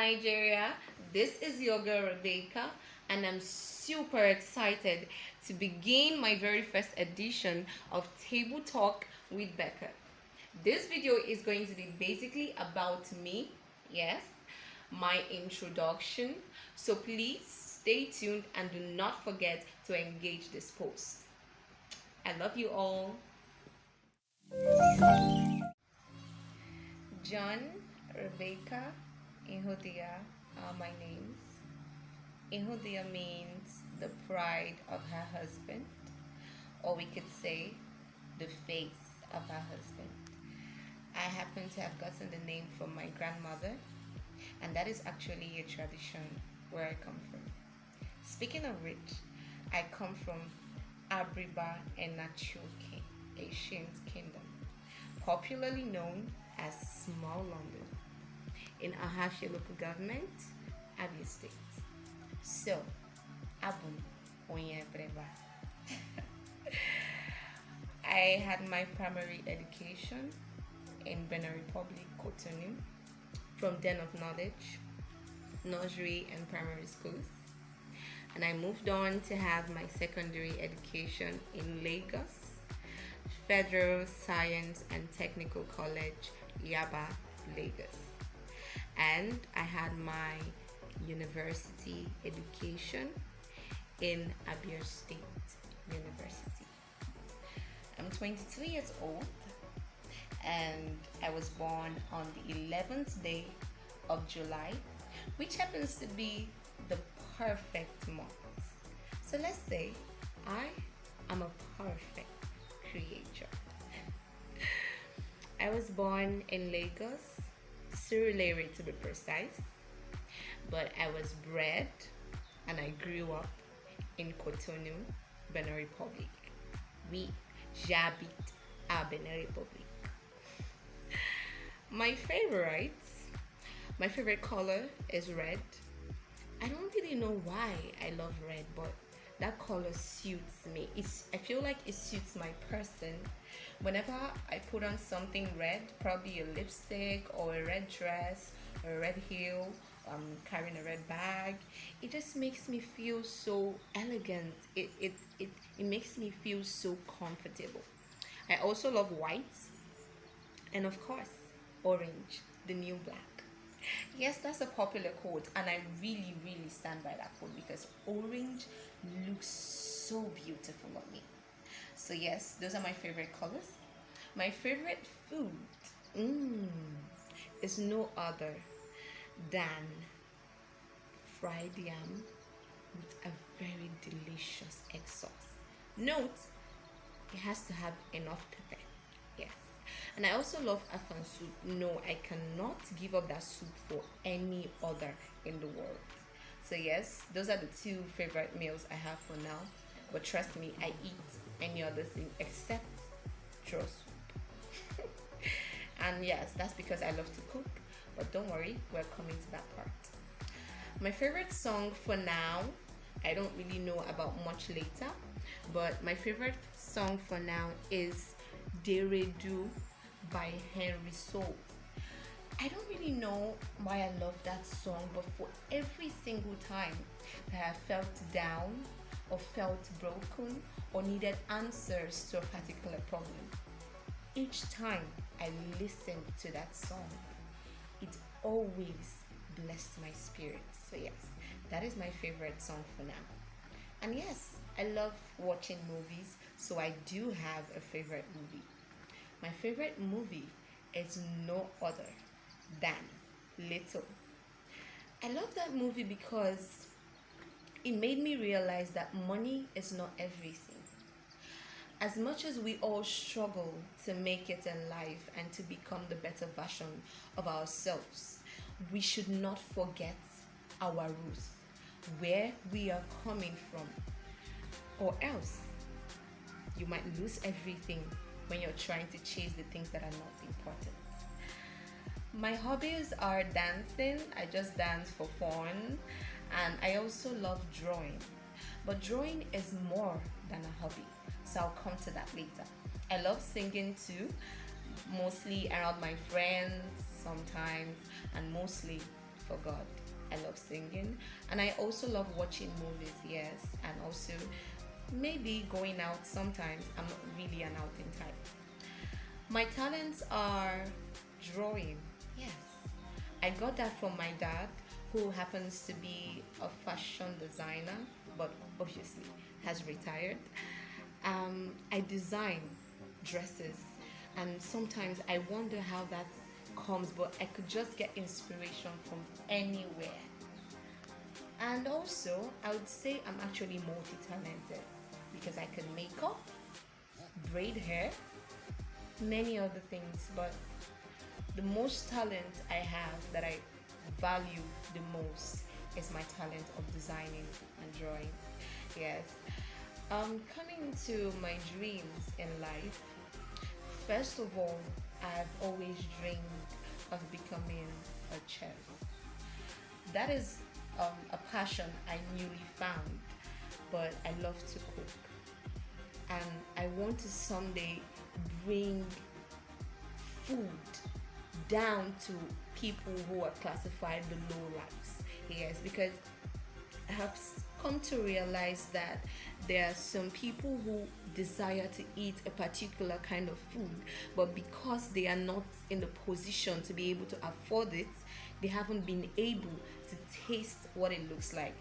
Nigeria. This is your girl Rebecca, and I'm super excited to begin my very first edition of Table Talk with Becca. This video is going to be basically about me, yes, my introduction. So please stay tuned and do not forget to engage this post. I love you all. John, Rebecca, Ihodia are my names. Ihodia means the pride of her husband, or we could say the face of her husband. I happen to have gotten the name from my grandmother, and that is actually a tradition where I come from. Speaking of which, I come from Abriba and Nachoke, ancient kingdom, popularly known as Small London, in Ahafia local government, Abia State. So, Abum Onye Breba. I had my primary education in Benin Republic, Cotonou, from Den of Knowledge, nursery and primary schools. And I moved on to have my secondary education in Lagos, Federal Science and Technical College, Yaba, Lagos. And I had my university education in Abia State University. I'm 22 years old and I was born on the 11th day of July, which happens to be the perfect month. So let's say I am a perfect creature. I was born in Lagos, Surulere to be precise, but I was bred and I grew up in Cotonou, Benin Republic. We j'habite à Benin Republic. My favorite color is red. I don't really know why I love red, but that color suits me. I feel like it suits my person. Whenever I put on something red, probably a lipstick or a red dress or a red heel, carrying a red bag, it just makes me feel so elegant. It makes me feel so comfortable. I also love white and of course orange, the new black. Yes, that's a popular code, and I really, really stand by that code because orange looks so beautiful on me. So, yes, those are my favorite colors. My favorite food is no other than fried yam with a very delicious egg sauce. Note, it has to have enough pepper. Yes. And I also love afan soup. No, I cannot give up that soup for any other in the world. So yes, those are the two favorite meals I have for now. But trust me, I eat any other thing except draw soup. And yes, that's because I love to cook. But don't worry, we're coming to that part. My favorite song for now, I don't really know about much later, but my favorite song for now is Deredu by Henry Soul. I don't really know why I love that song, but for every single time that I felt down or felt broken or needed answers to a particular problem, each time I listened to that song, it always blessed my spirit. So yes, that is my favorite song for now. And yes, I love watching movies, so I do have a favorite movie. My favorite movie is no other than Little. I love that movie because it made me realize that money is not everything. As much as we all struggle to make it in life and to become the better version of ourselves, we should not forget our roots, where we are coming from, or else you might lose everything when you're trying to chase the things that are not important. My hobbies are dancing. I just dance for fun, and I also love drawing. But drawing is more than a hobby, so I'll come to that later. I love singing too, mostly around my friends sometimes, and mostly for God. I love singing, and I also love watching movies, yes, and also maybe going out sometimes. I'm not really an outing type. My talents are drawing, yes. I got that from my dad, who happens to be a fashion designer, but obviously has retired. I design dresses, and sometimes I wonder how that comes, but I could just get inspiration from anywhere. And also, I would say I'm actually multi talented because I can make up, braid hair, many other things, but the most talent I have that I value the most is my talent of designing and drawing. Yes. Coming to my dreams in life, first of all, I've always dreamed of becoming a chef. That is a passion I newly found, but I love to cook. And I want to someday bring food down to people who are classified the low rights. Yes, because I have come to realize that there are some people who desire to eat a particular kind of food, but because they are not in the position to be able to afford it, they haven't been able to taste what it looks like.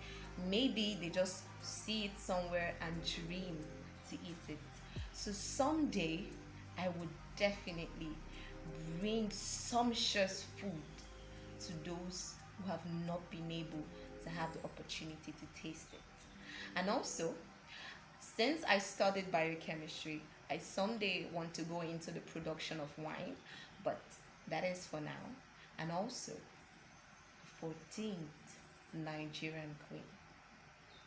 Maybe they just see it somewhere and dream to eat it. So someday I would definitely bring sumptuous food to those who have not been able to have the opportunity to taste it. And also, since I studied biochemistry, I someday want to go into the production of wine, but that is for now. And also, 14th Nigerian queen.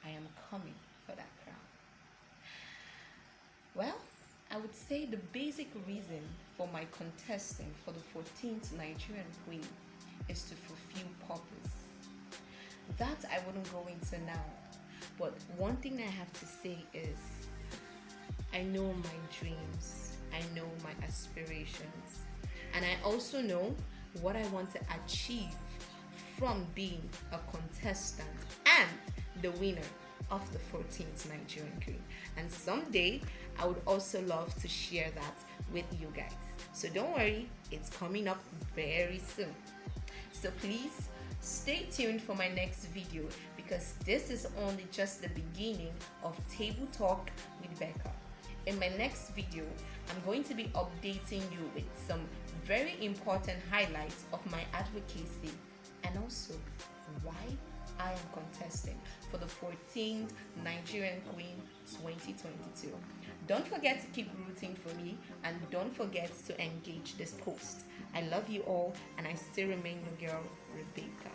I am coming for that crown. Well, I would say the basic reason for my contesting for the 14th Nigerian queen is to fulfill purpose. That I wouldn't go into now. But one thing I have to say is I know my dreams, I know my aspirations, and I also know what I want to achieve from being a contestant and the winner of the 14th Nigerian Queen. And someday I would also love to share that with you guys. So don't worry, it's coming up very soon. So please stay tuned for my next video because this is only just the beginning of Table Talk with Becca. In my next video, I'm going to be updating you with some very important highlights of my advocacy and also why I am contesting for the 14th Nigerian Queen 2022. Don't forget to keep rooting for me and don't forget to engage this post. I love you all and I still remain your girl, Rebecca.